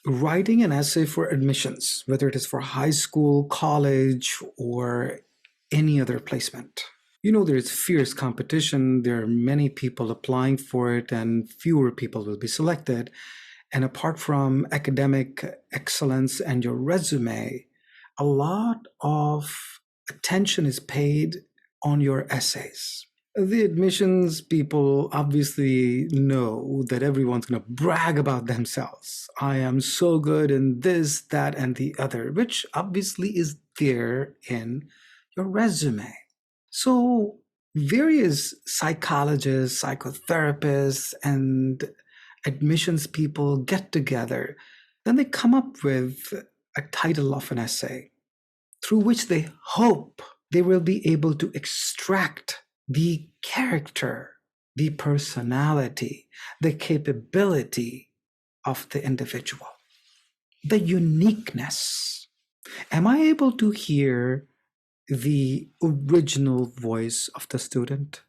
writing an essay for admissions, whether it is for high school, college, or any other placement. There's fierce competition. There are many people applying for it, and fewer people will be selected. And apart from academic excellence and your resume, a lot of attention is paid on your essays. The admissions people obviously know that everyone's going to brag about themselves. I am so good in this, that, and the other, which obviously is there in your resume. So, various psychologists, psychotherapists, and admissions people get together. Then they come up with a title of an essay through which they hope they will be able to extract the character, the personality, the capability of the individual, the uniqueness. Am I able to hear the original voice of the student?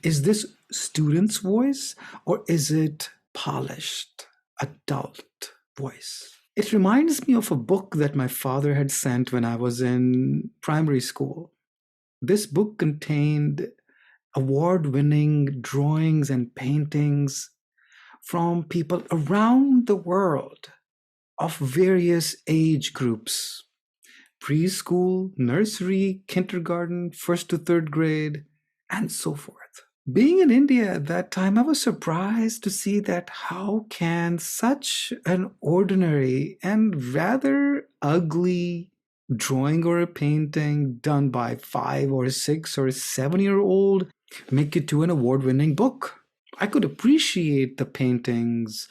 Is this student's voice or is it polished adult voice? It reminds me of a book that my father had sent when I was in primary school. This book contained award-winning drawings and paintings from people around the world of various age groups: preschool, nursery, kindergarten, first to third grade, and so forth. Being in India at that time, I was surprised to see that how can such an ordinary and rather ugly drawing or a painting done by 5 or 6 or 7-year-old make it to an award-winning book? I could appreciate the paintings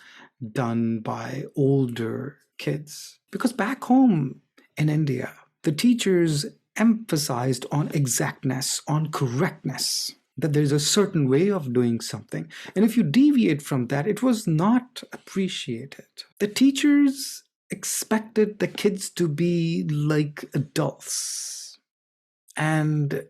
done by older kids because back home in India, the teachers emphasized on exactness, on correctness, that there's a certain way of doing something. And if you deviate from that, it was not appreciated. The teachers expected the kids to be like adults. And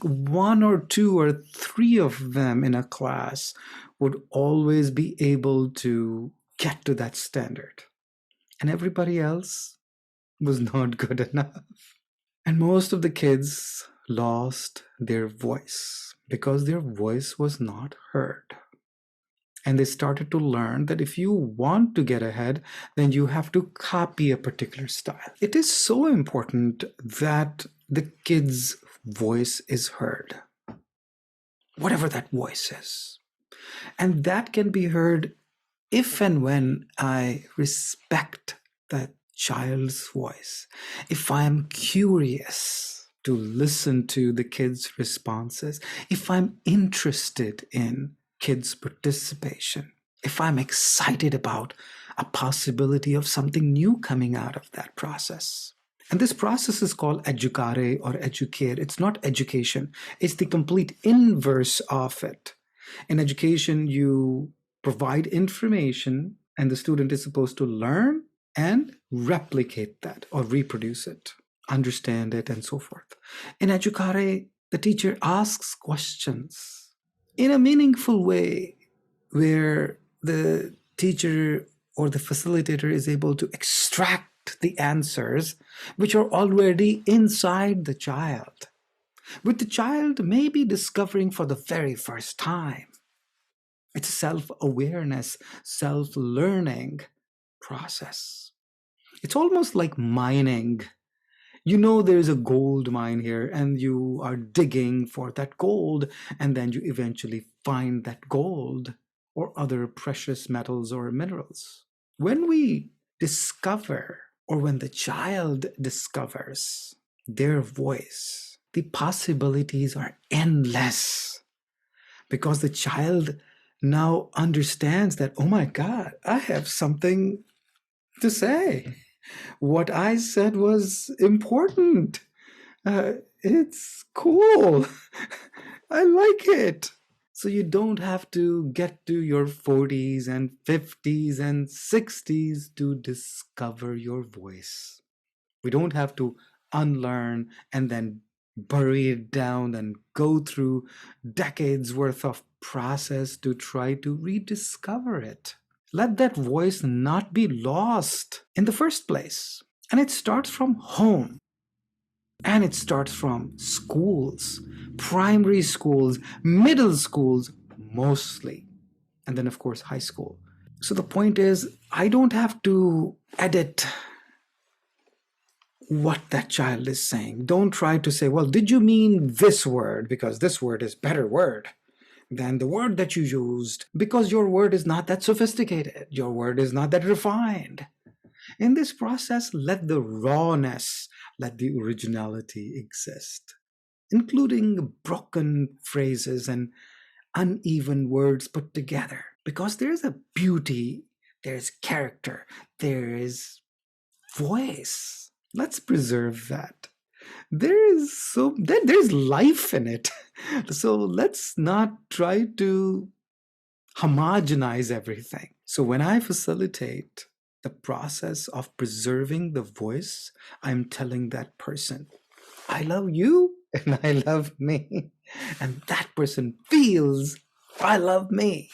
one or two or three of them in a class would always be able to get to that standard. And everybody else was not good enough. And most of the kids lost their voice because their voice was not heard. And they started to learn that if you want to get ahead, then you have to copy a particular style. It is so important that the kid's voice is heard, whatever that voice is. And that can be heard if and when I respect that child's voice. If I am curious to listen to the kids' responses, if I'm interested in kids' participation, if I'm excited about a possibility of something new coming out of that process. And this process is called educare or educate. It's not education. It's the complete inverse of it. In education, you provide information and the student is supposed to learn and replicate that or reproduce it, understand it, and so forth. In educare, the teacher asks questions in a meaningful way where the teacher or the facilitator is able to extract the answers which are already inside the child, with the child maybe discovering for the very first time. It's a self-awareness, self-learning process. It's almost like mining. There's a gold mine here and you are digging for that gold, and then you eventually find that gold or other precious metals or minerals. When we discover, or when the child discovers their voice, the possibilities are endless because the child now understands that, oh my God, I have something to say. What I said was important. It's cool. I like it. So you don't have to get to your 40s and 50s and 60s to discover your voice. We don't have to unlearn and then bury it down and go through decades worth of process to try to rediscover it. Let that voice not be lost in the first place. And it starts from home. And it starts from schools, primary schools, middle schools, mostly. And then, of course, high school. So the point is, I don't have to edit what that child is saying. Don't try to say, well, did you mean this word? Because this word is better word than the word that you used, because your word is not that sophisticated. Your word is not that refined. In this process, let the rawness, let the originality exist, including broken phrases and uneven words put together. Because there's a beauty, there's character, there is voice. Let's preserve that. There's life in it. So let's not try to homogenize everything. So when I facilitate the process of preserving the voice, I'm telling that person, I love you and I love me. And that person feels, I love me.